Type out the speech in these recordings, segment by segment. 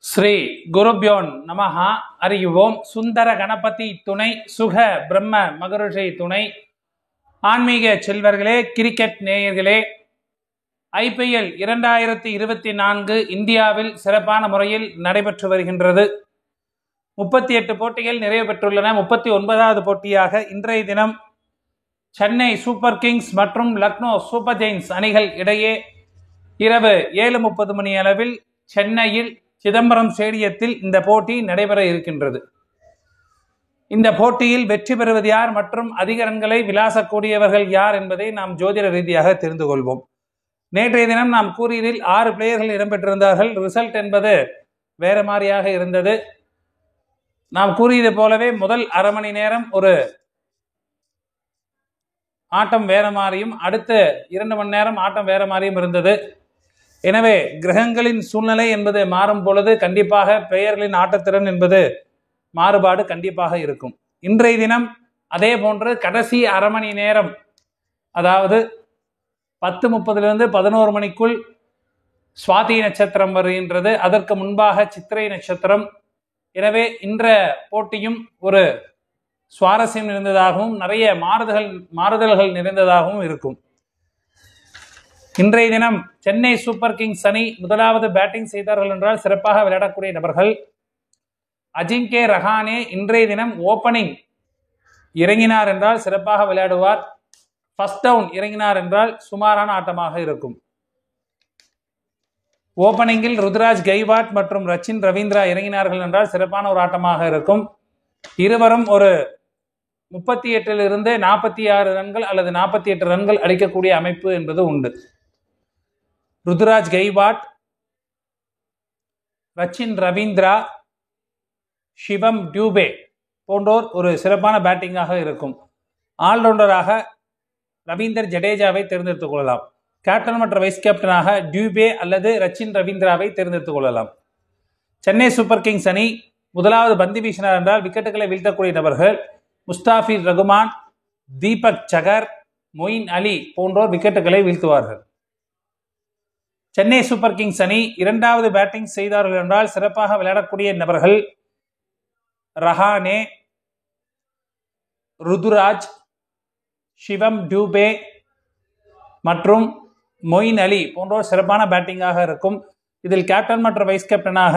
ஸ்ரீ குருப்யோன் நமஹா. அறியுவோம். சுந்தர கணபதி துணை, சுக பிரம்ம மகரிஷி துணை. ஆன்மீக செல்வர்களே, கிரிக்கெட் நேயர்களே, IPL 2024 இந்தியாவில் சிறப்பான முறையில் நடைபெற்று வருகின்றது. 38 போட்டிகள் நிறைவு பெற்றுள்ளன. 39வது போட்டியாக இன்றைய தினம் சென்னை சூப்பர் கிங்ஸ் மற்றும் லக்னோ சூப்பர் ஜெயின்ஸ் அணிகள் இடையே இரவு 7:30 மணி அளவில் சென்னையில் சிதம்பரம் ஸ்டேடியத்தில் இந்த போட்டி நடைபெற இருக்கின்றது. இந்த போட்டியில் வெற்றி பெறுவது யார் மற்றும் அதிக ரன்களை விளாசக்கூடியவர்கள் யார் என்பதை நாம் ஜோதிட ரீதியாக தெரிந்து கொள்வோம். நேற்றைய தினம் நாம் கூறியதில் 6 பிளேயர்கள் இடம்பெற்றிருந்தார்கள். ரிசல்ட் என்பது வேற மாதிரியாக இருந்தது. நாம் கூறியது போலவே முதல் அரை மணி நேரம் ஒரு ஆட்டம் வேற மாதிரியும், அடுத்த 2 மணி நேரம் ஆட்டம் வேற மாதிரியும் இருந்தது. எனவே கிரகங்களின் சூழ்நிலை என்பது மாறும் பொழுது கண்டிப்பாக பிளேயர்களின் ஆட்டத்திறன் என்பது மாறுபாடு கண்டிப்பாக இருக்கும். இன்றைய தினம் அதே போன்று கடைசி அரை மணி நேரம், அதாவது 10:30 11 மணிக்குள் சுவாதி நட்சத்திரம் வருகின்றது. அதற்கு முன்பாக சித்திரை நட்சத்திரம். எனவே இன்ற போட்டியும் ஒரு சுவாரஸ்யம் நிறைந்ததாகவும் நிறைய மாறுதல்கள் நிறைந்ததாகவும் இருக்கும். இன்றைய தினம் சென்னை சூப்பர் கிங்ஸ் அணி முதலாவது பேட்டிங் செய்தார்கள் என்றால் சிறப்பாக விளையாடக்கூடிய நபர்கள் அஜிங்கே ரஹானே. இன்றைய தினம் ஓப்பனிங் இறங்கினார் என்றால் சிறப்பாக விளையாடுவார். ஃபர்ஸ்ட் டவுன் இறங்கினார் என்றால் சுமாரான ஆட்டமாக இருக்கும். ஓப்பனிங்கில் ருத்ராஜ் கெய்வாட் மற்றும் ரச்சின் ரவீந்திரா இறங்கினார்கள் என்றால் சிறப்பான ஒரு ஆட்டமாக இருக்கும். இருவரும் ஒரு 38 46 ரன்கள் அல்லது 48 ரன்கள் அடிக்கக்கூடிய அமைப்பு என்பது உண்டு. ருத்ராஜ் கெய்வாட், ரச்சின் ரவீந்திரா, சிவம் டியூபே போன்றோர் ஒரு சிறப்பான பேட்டிங்காக இருக்கும். ஆல்ரவுண்டராக ரவீந்தர் ஜடேஜாவை தேர்ந்தெடுத்துக் கொள்ளலாம். கேப்டன் மற்றும் வைஸ் கேப்டனாக டியூபே அல்லது ரச்சின் ரவீந்திராவை தேர்ந்தெடுத்துக் கொள்ளலாம். சென்னை சூப்பர் கிங்ஸ் அணி முதலாவது பந்து வீசினார் என்றால் விக்கெட்டுகளை வீழ்த்தக்கூடிய நபர்கள் முஸ்தாபிர் ரகுமான், தீபக் சகர், மொயின் அலி போன்றோர் விக்கெட்டுகளை வீழ்த்துவார்கள். சென்னை சூப்பர் கிங்ஸ் அணி இரண்டாவது பேட்டிங் செய்தார்கள் என்றால் சிறப்பாக விளையாடக்கூடிய நபர்கள் ரஹானே, ருதுராஜ், சிவம் டியூபே மற்றும் மொயின் அலி போன்றோர் சிறப்பான பேட்டிங்காக இருக்கும். இதில் கேப்டன் மற்றும் வைஸ் கேப்டனாக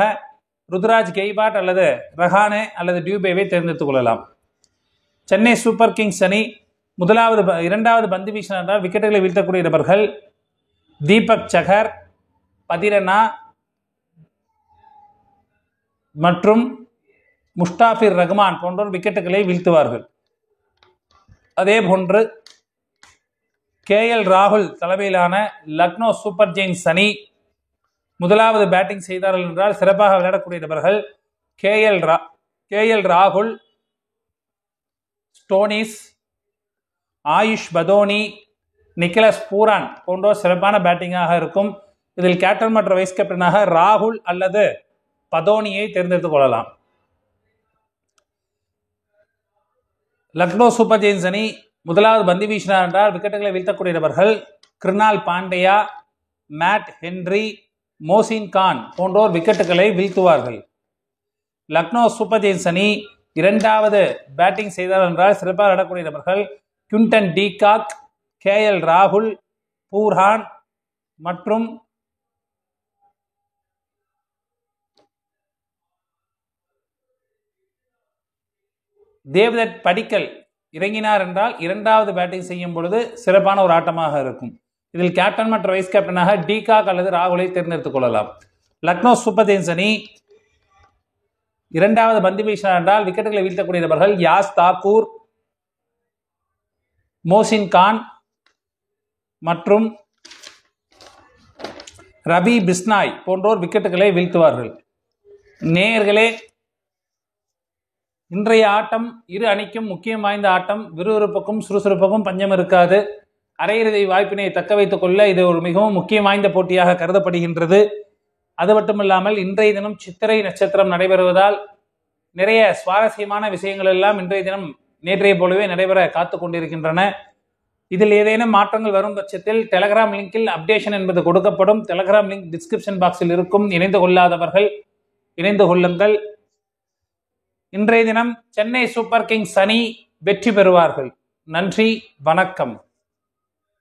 ருத்ராஜ் கெய்வாட் அல்லது ரஹானே அல்லது டியூபேவை தேர்ந்தெடுத்துக் கொள்ளலாம். சென்னை சூப்பர் கிங்ஸ் அணி இரண்டாவது பந்து வீசினார் என்றால் விக்கெட்டுகளை வீழ்த்தக்கூடிய நபர்கள் தீபக் சகர், பதிரனா மற்றும் முஸ்தாபிர் ரகுமான் போன்றோர் விக்கெட்டுகளை வீழ்த்துவார்கள். அதே போன்று KL ராகுல் தலைமையிலான லக்னோ சூப்பர் ஜெயின்ஸ் அணி முதலாவது பேட்டிங் செய்தார்கள் என்றால் சிறப்பாக விளையாடக்கூடிய நபர்கள் KL ராகுல், ஸ்டோனிஸ், ஆயுஷ் பதோனி, நிக்கலஸ் பூரான் போன்றோர் சிறப்பான பேட்டிங்காக இருக்கும். இதில் கேப்டன் மற்றும் வைஸ் கேப்டனாக ராகுல் அல்லது பதோனியை தேர்ந்தெடுத்துக் கொள்ளலாம். லக்னோ சூப்பர் ஜெயின்ஸ் அணி முதலாவது பந்து வீசினார் என்றால் விக்கெட்டுகளை வீழ்த்தக்கூடிய நபர்கள் கிருணால் பாண்டியா, மேட் ஹென்றி, மோசின் கான் போன்றோர் விக்கெட்டுகளை வீழ்த்துவார்கள். லக்னோ சூப்பர் ஜெயின்ஸ் அணி இரண்டாவது பேட்டிங் செய்தார் என்றால் சிறப்பாக விளையாடக்கூடிய நபர்கள் குவிண்டன் டீகாக், KL ராகுல், பூர்ஹான் மற்றும் தேவ்தத் படிக்கல் இறங்கினார் என்றால் இரண்டாவது பேட்டிங் செய்யும் பொழுது சிறப்பான ஒரு ஆட்டமாக இருக்கும். இதில் கேப்டன் மற்றும் வைஸ் கேப்டனாக டீகாக் அல்லது ராகுலை தேர்ந்தெடுத்துக் கொள்ளலாம். லக்னோ சூப்பர் ஜெயின்ஸ் அணி இரண்டாவது பந்து வீசினார் என்றால் விக்கெட்டுகளை வீழ்த்தக்கூடிய நபர்கள் யாஸ் தாக்கூர், மோசின் கான் மற்றும் ரவி பிஸ்னாய் போன்றோர் விக்கெட்டுகளை வீழ்த்துவார்கள். நேயர்களே, இன்றைய ஆட்டம் இரு அணிக்கும் முக்கியம் வாய்ந்த ஆட்டம். விறுவிறுப்புக்கும் சுறுசுறுப்புக்கும் பஞ்சம் இருக்காது. அரையிறுதி வாய்ப்பினை தக்க வைத்துக் கொள்ள இது ஒரு மிகவும் முக்கியம் வாய்ந்த போட்டியாக கருதப்படுகின்றது. அது மட்டுமில்லாமல் இன்றைய தினம் சித்திரை நட்சத்திரம் நடைபெறுவதால் நிறைய சுவாரஸ்யமான விஷயங்கள் எல்லாம் இன்றைய தினம் நேற்றைய போலவே நடைபெற காத்து கொண்டிருக்கின்றன. இதில் ஏதேனும் மாற்றங்கள் வரும் பட்சத்தில் டெலகிராம் லிங்கில் அப்டேஷன் என்பது கொடுக்கப்படும். டெலகிராம் லிங்க் டிஸ்கிரிப்ஷன் பாக்ஸில் இருக்கும். இணைந்து கொள்ளாதவர்கள் இணைந்து கொள்ளுங்கள். இன்றைய தினம் சென்னை சூப்பர் கிங்ஸ் அணி வெற்றி பெறுவார்கள். நன்றி, வணக்கம்.